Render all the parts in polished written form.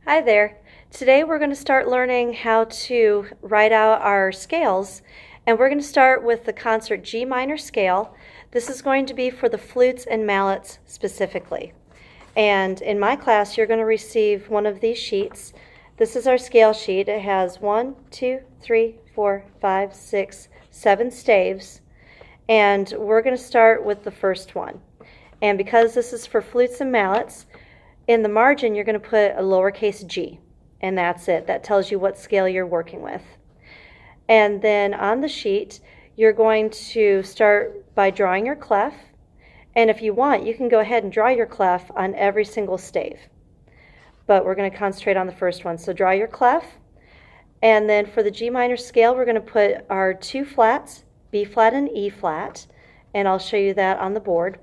Hi there. Today we're going to start learning how to write out our scales, and we're going to start with the concert G minor scale. This is going to be for the flutes and mallets specifically. And in my class you're going to receive one of these sheets. This is our scale sheet. It has 1, 2, 3, 4, 5, 6, 7 staves, and we're going to start with the first one. And because this is for flutes and mallets, in the margin, you're going to put a lowercase g, and that's it. That tells you what scale you're working with. And then on the sheet, you're going to start by drawing your clef. And if you want, you can go ahead and draw your clef on every single stave. But we're going to concentrate on the first one. So draw your clef. And then for the G minor scale, we're going to put our two flats, B flat and E flat. And I'll show you that on the board.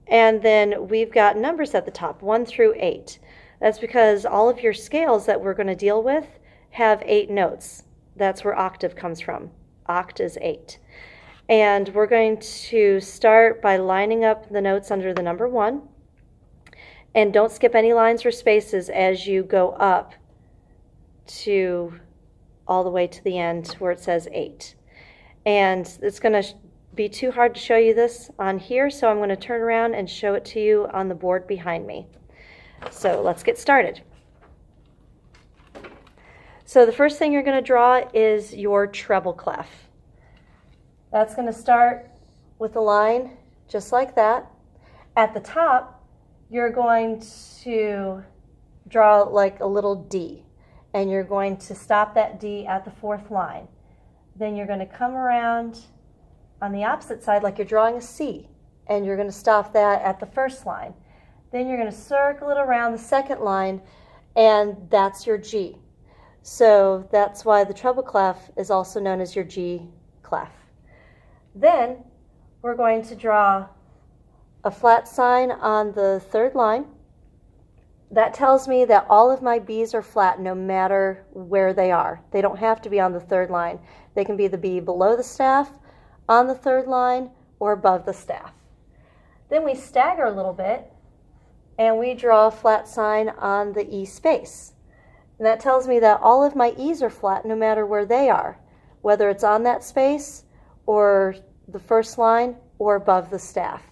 And then we've got numbers at the top, 1 through 8. That's because all of your scales that we're going to deal with have 8 notes. That's where octave comes from. Oct is 8. And we're going to start by lining up the notes under the number 1. And don't skip any lines or spaces as you go up to all the way to the end where it says 8. And it's going to be too hard to show you this on here, so I'm going to turn around and show it to you on the board behind me. So let's get started. So the first thing you're going to draw is your treble clef. That's going to start with a line just like that. At the top, you're going to draw like a little D, and you're going to stop that D at the 4th line. Then you're going to come around on the opposite side like you're drawing a C, and you're going to stop that at the 1st line. Then you're going to circle it around the 2nd line, and that's your G. So that's why the treble clef is also known as your G clef. Then we're going to draw a flat sign on the 3rd line. That tells me that all of my B's are flat no matter where they are. They don't have to be on the 3rd line. They can be the B below the staff, on the 3rd line, or above the staff. Then we stagger a little bit and we draw a flat sign on the E space. And that tells me that all of my E's are flat no matter where they are, whether it's on that space or the 1st line or above the staff.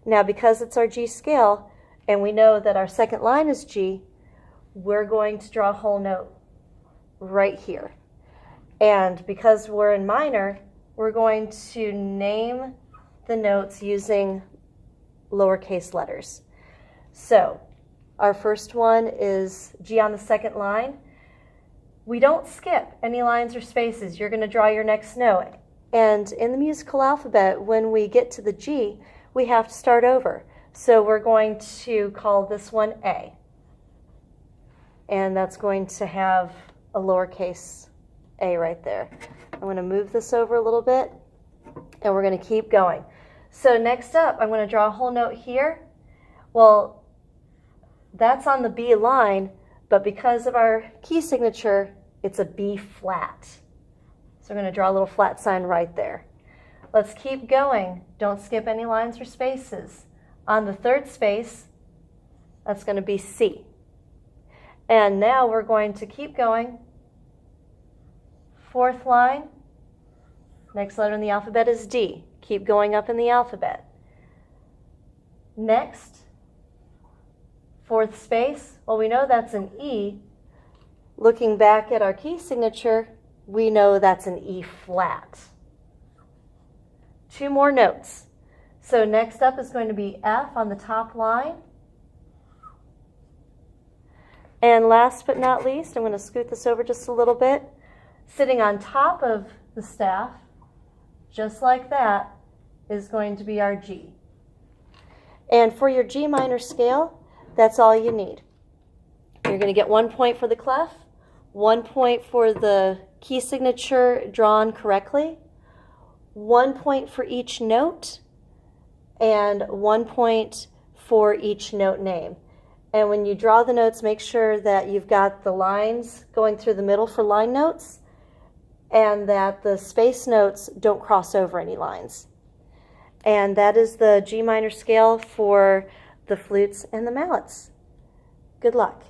Now because it's our G scale and we know that our 2nd line is G, we're going to draw a whole note right here. And because we're in minor, we're going to name the notes using lowercase letters. So our first one is G on the 2nd line. We don't skip any lines or spaces. You're going to draw your next note. And in the musical alphabet, when we get to the G, we have to start over. So we're going to call this one A. And that's going to have a lowercase a right there. I'm going to move this over a little bit, and we're going to keep going. So next up, I'm going to draw a whole note here. Well, that's on the B line, but because of our key signature, it's a B flat. So we're going to draw a little flat sign right there. Let's keep going. Don't skip any lines or spaces. On the 3rd space, that's going to be C. And now we're going to keep going. 4th line, next letter in the alphabet is D. Keep going up in the alphabet. Next, 4th space, well, we know that's an E. Looking back at our key signature, we know that's an E flat. 2 more notes. So next up is going to be F on the top line. And last but not least, I'm going to scoot this over just a little bit. Sitting on top of the staff, just like that, is going to be our G. And for your G minor scale, that's all you need. You're going to get 1 point for the clef, 1 point for the key signature drawn correctly, 1 point for each note, and 1 point for each note name. And when you draw the notes, make sure that you've got the lines going through the middle for line notes, and that the space notes don't cross over any lines. And that is the G minor scale for the flutes and the mallets. Good luck.